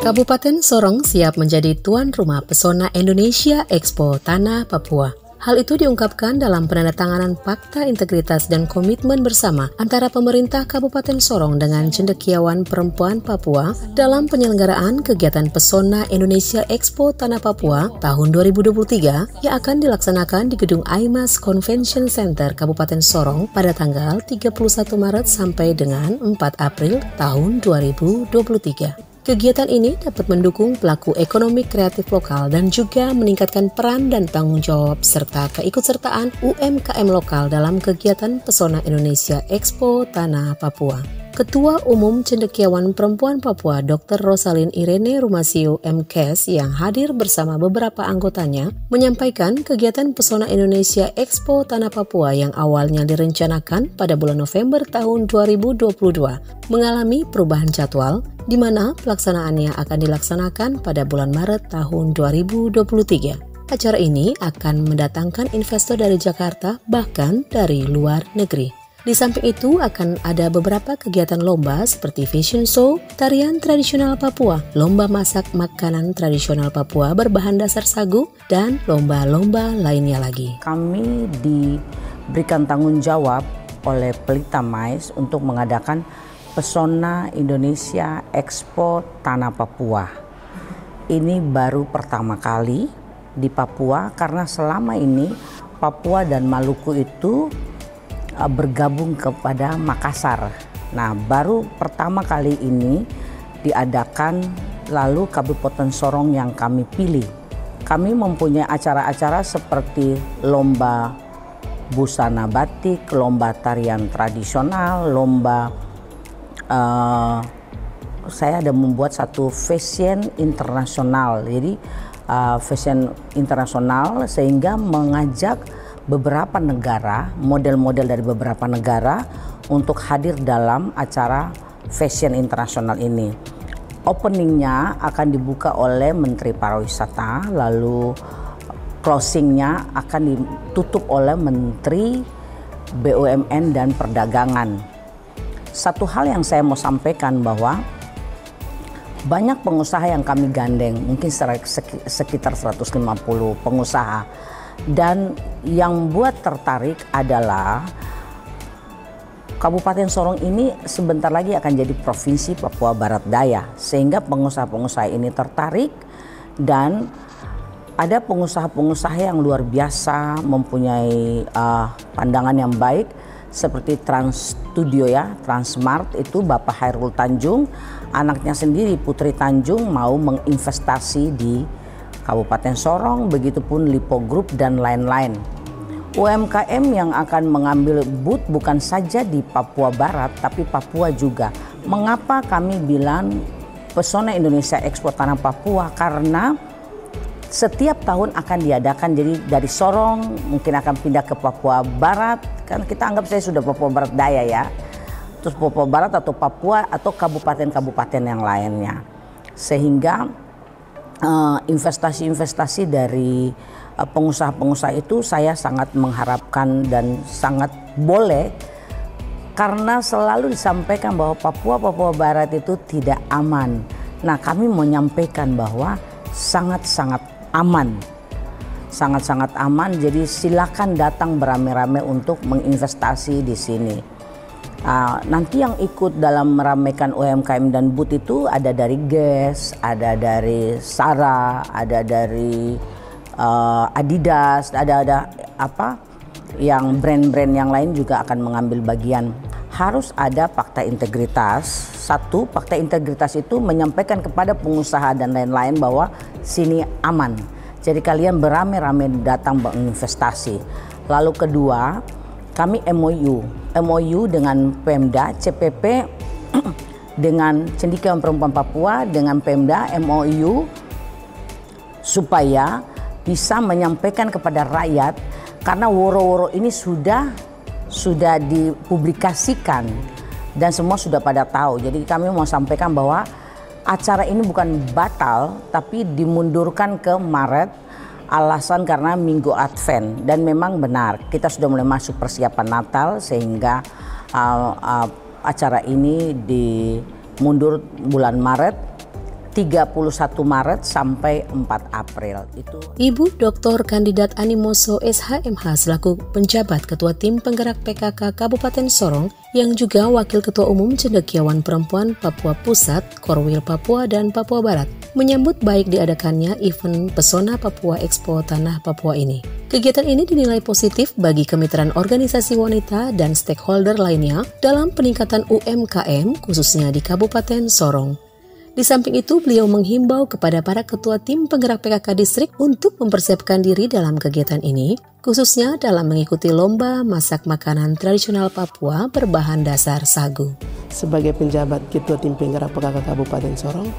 Kabupaten Sorong siap menjadi tuan rumah Pesona Indonesia Expo Tanah Papua. Hal itu diungkapkan dalam penandatanganan Fakta Integritas dan Komitmen Bersama antara pemerintah Kabupaten Sorong dengan cendekiawan perempuan Papua dalam penyelenggaraan kegiatan Pesona Indonesia Expo Tanah Papua tahun 2023 yang akan dilaksanakan di Gedung IMAS Convention Center Kabupaten Sorong pada tanggal 31 Maret sampai dengan 4 April tahun 2023. Kegiatan ini dapat mendukung pelaku ekonomi kreatif lokal dan juga meningkatkan peran dan tanggung jawab serta keikutsertaan UMKM lokal dalam kegiatan Pesona Indonesia Expo Tanah Papua. Ketua Umum Cendekiawan Perempuan Papua Dr. Rosalin Irene Rumasio MKes yang hadir bersama beberapa anggotanya menyampaikan kegiatan Pesona Indonesia Expo Tanah Papua yang awalnya direncanakan pada bulan November tahun 2022 mengalami perubahan jadwal di mana pelaksanaannya akan dilaksanakan pada bulan Maret tahun 2023. Acara ini akan mendatangkan investor dari Jakarta bahkan dari luar negeri. Di samping itu akan ada beberapa kegiatan lomba seperti fashion show, tarian tradisional Papua, lomba masak makanan tradisional Papua berbahan dasar sagu, dan lomba-lomba lainnya lagi. Kami diberikan tanggung jawab oleh Pelita Mais untuk mengadakan Pesona Indonesia Expo Tanah Papua. Ini baru pertama kali di Papua karena selama ini Papua dan Maluku itu bergabung kepada Makassar. Nah, baru pertama kali ini diadakan, lalu Kabupaten Sorong yang kami pilih. Kami mempunyai acara-acara seperti lomba busana batik, lomba tarian tradisional, lomba saya ada membuat satu fashion internasional. Jadi fashion internasional sehingga mengajak beberapa negara, model-model dari beberapa negara untuk hadir dalam acara fashion internasional ini. Openingnya akan dibuka oleh Menteri Pariwisata, lalu closingnya akan ditutup oleh Menteri BUMN dan Perdagangan. Satu hal yang saya mau sampaikan bahwa banyak pengusaha yang kami gandeng, mungkin sekitar 150 pengusaha. Dan yang buat tertarik adalah Kabupaten Sorong ini sebentar lagi akan jadi Provinsi Papua Barat Daya. Sehingga pengusaha-pengusaha ini tertarik dan ada pengusaha-pengusaha yang luar biasa mempunyai pandangan yang baik. Seperti Trans Studio ya, Transmart itu Bapak Hairul Tanjung, anaknya sendiri Putri Tanjung mau menginvestasi di Kabupaten Sorong, begitupun Lipo Group dan lain-lain. UMKM yang akan mengambil booth bukan saja di Papua Barat, tapi Papua juga. Mengapa kami bilang Pesona Indonesia Expo Tanah Papua? Karena setiap tahun akan diadakan, jadi dari Sorong mungkin akan pindah ke Papua Barat, kan kita anggap saya sudah Papua Barat Daya ya, terus Papua Barat atau Papua atau kabupaten-kabupaten yang lainnya. Sehingga investasi-investasi dari pengusaha-pengusaha itu saya sangat mengharapkan dan sangat boleh, karena selalu disampaikan bahwa Papua Barat itu tidak aman. Nah, kami menyampaikan bahwa sangat-sangat aman, sangat-sangat aman. Jadi silakan datang beramai-ramai untuk menginvestasi di sini. Nanti yang ikut dalam meramaikan UMKM dan booth itu ada dari Guess, ada dari Zara, ada dari Adidas, ada apa yang brand-brand yang lain juga akan mengambil bagian. Harus ada fakta integritas. Satu, fakta integritas itu menyampaikan kepada pengusaha dan lain-lain bahwa sini aman. Jadi kalian beramai-ramai datang berinvestasi. Lalu kedua, kami MOU dengan Pemda, CPP dengan Cendekiawan Perempuan Papua dengan Pemda MOU supaya bisa menyampaikan kepada rakyat, karena woro-woro ini sudah dipublikasikan dan semua sudah pada tahu. Jadi kami mau sampaikan bahwa acara ini bukan batal tapi dimundurkan ke Maret, alasan karena Minggu Advent. Dan memang benar kita sudah mulai masuk persiapan Natal sehingga acara ini dimundur bulan Maret 31 Maret sampai 4 April itu. Ibu Dr. Kandidat Animoso SHMH selaku penjabat Ketua Tim Penggerak PKK Kabupaten Sorong yang juga Wakil Ketua Umum Cendekiawan Perempuan Papua Pusat, Korwil Papua dan Papua Barat menyambut baik diadakannya event Pesona Papua Expo Tanah Papua ini. Kegiatan ini dinilai positif bagi kemitraan organisasi wanita dan stakeholder lainnya dalam peningkatan UMKM khususnya di Kabupaten Sorong. Di samping itu, beliau menghimbau kepada para ketua tim penggerak PKK distrik untuk mempersiapkan diri dalam kegiatan ini, khususnya dalam mengikuti lomba masak makanan tradisional Papua berbahan dasar sagu. Sebagai penjabat ketua tim penggerak PKK Kabupaten Sorong,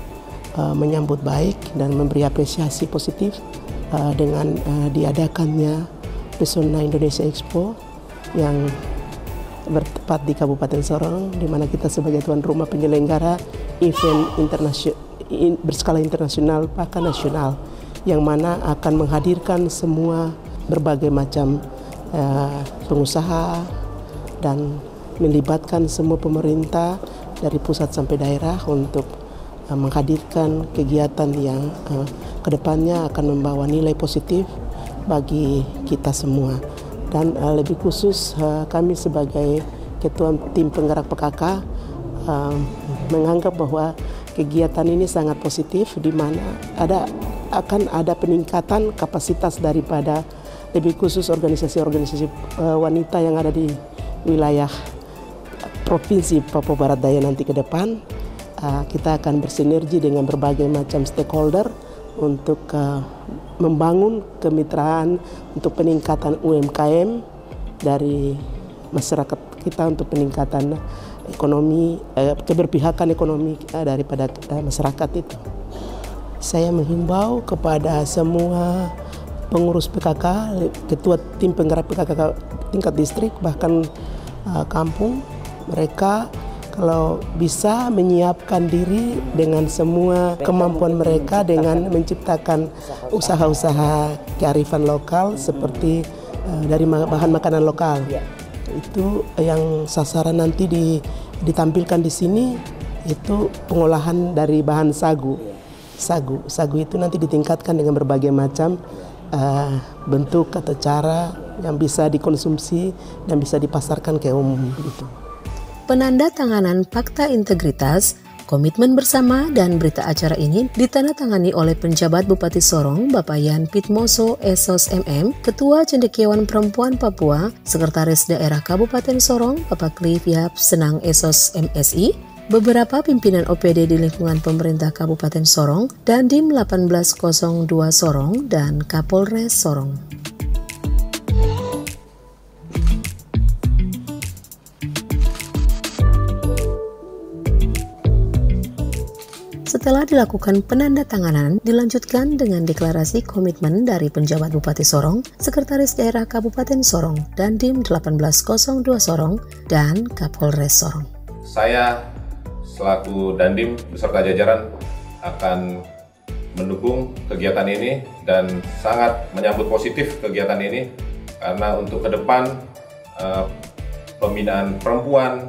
menyambut baik dan memberi apresiasi positif dengan diadakannya Pesona Indonesia Expo yang bertepat di Kabupaten Sorong, di mana kita sebagai tuan rumah penyelenggara event berskala internasional bahkan nasional, yang mana akan menghadirkan semua berbagai macam pengusaha dan melibatkan semua pemerintah dari pusat sampai daerah untuk menghadirkan kegiatan yang kedepannya akan membawa nilai positif bagi kita semua. Dan lebih khusus kami sebagai ketua tim penggerak PKK menganggap bahwa kegiatan ini sangat positif, di mana akan ada peningkatan kapasitas daripada lebih khusus organisasi-organisasi wanita yang ada di wilayah Provinsi Papua Barat Daya nanti ke depan. Kita akan bersinergi dengan berbagai macam stakeholder untuk membangun kemitraan untuk peningkatan UMKM dari masyarakat kita, untuk peningkatan ekonomi, keberpihakan ekonomi daripada masyarakat itu. Saya menghimbau kepada semua pengurus PKK, ketua tim penggerak PKK tingkat distrik bahkan kampung, mereka kalau bisa menyiapkan diri dengan semua kemampuan mereka dengan menciptakan usaha-usaha kearifan lokal seperti dari bahan makanan lokal. Itu yang sasaran nanti ditampilkan di sini, itu pengolahan dari bahan sagu. Sagu itu nanti ditingkatkan dengan berbagai macam bentuk atau cara yang bisa dikonsumsi dan bisa dipasarkan ke umum begitu. Penandatanganan Fakta Integritas, komitmen bersama dan berita acara ini ditandatangani oleh penjabat Bupati Sorong, Bapak Yan Pitmoso Esos MM, Ketua Cendekiawan Perempuan Papua, Sekretaris Daerah Kabupaten Sorong, Bapak Cliff Yap Senang Esos MSI, beberapa pimpinan OPD di lingkungan pemerintah Kabupaten Sorong, Dandim 1802 Sorong, dan Kapolres Sorong. Setelah dilakukan penandatanganan, dilanjutkan dengan deklarasi komitmen dari penjabat Bupati Sorong, Sekretaris Daerah Kabupaten Sorong, Dandim 1802 Sorong, dan Kapolres Sorong. Saya selaku Dandim beserta jajaran akan mendukung kegiatan ini dan sangat menyambut positif kegiatan ini, karena untuk ke depan pembinaan perempuan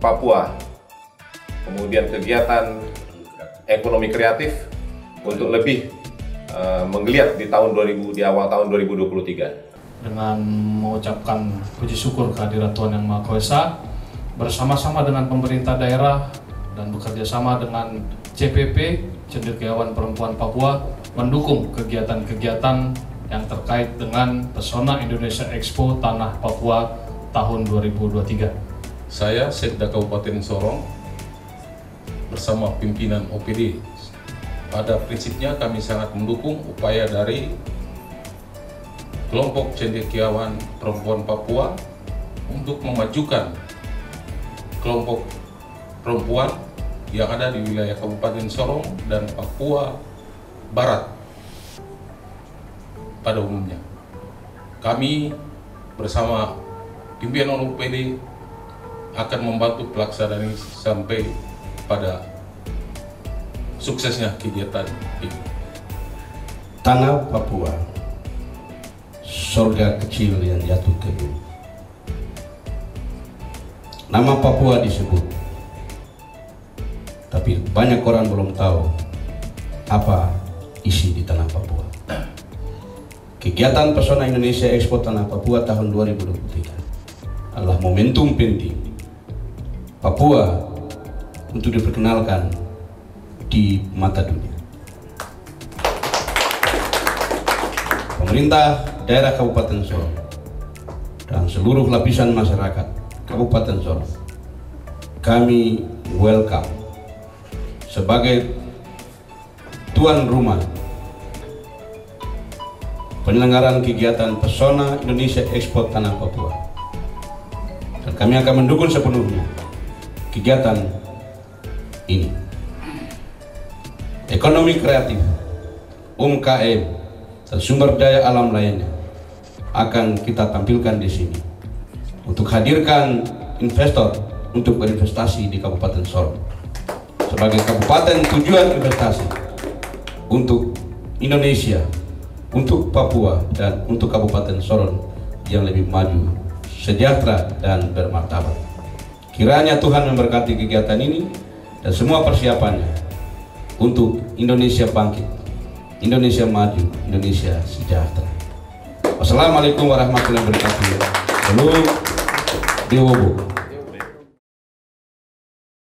Papua, kemudian kegiatan ekonomi kreatif untuk lebih menggeliat di awal tahun 2023. Dengan mengucapkan puji syukur kehadirat Tuhan Yang Maha Kuasa, bersama-sama dengan pemerintah daerah dan bekerja sama dengan CPP, Cendekiawan Perempuan Papua, mendukung kegiatan-kegiatan yang terkait dengan Pesona Indonesia Expo Tanah Papua tahun 2023. Saya Sekda Kabupaten Sorong bersama pimpinan OPD, pada prinsipnya kami sangat mendukung upaya dari kelompok Cendekiawan Perempuan Papua untuk memajukan kelompok perempuan yang ada di wilayah Kabupaten Sorong dan Papua Barat pada umumnya. Kami bersama pimpinan OPD akan membantu pelaksanaan ini sampai pada suksesnya kegiatan ini. Tanah Papua, surga kecil yang jatuh ke bumi. Nama Papua disebut tapi banyak orang belum tahu apa isi di tanah Papua. Kegiatan Pesona Indonesia Expo Tanah Papua tahun 2023 adalah momentum penting Papua untuk diperkenalkan di mata dunia. Pemerintah daerah Kabupaten Sorong dan seluruh lapisan masyarakat Kabupaten Sorong, kami welcome sebagai tuan rumah penyelenggaraan kegiatan Pesona Indonesia Expo Tanah Papua, dan kami akan mendukung sepenuhnya kegiatan ini. Ekonomi kreatif, UMKM, dan sumber daya alam lainnya akan kita tampilkan di sini untuk hadirkan investor untuk berinvestasi di Kabupaten Sorong sebagai kabupaten tujuan investasi untuk Indonesia, untuk Papua, dan untuk Kabupaten Sorong yang lebih maju, sejahtera, dan bermartabat. Kiranya Tuhan memberkati kegiatan ini dan semua persiapannya untuk Indonesia bangkit, Indonesia maju, Indonesia sejahtera. Wassalamualaikum warahmatullahi wabarakatuh. Salam Dewobo.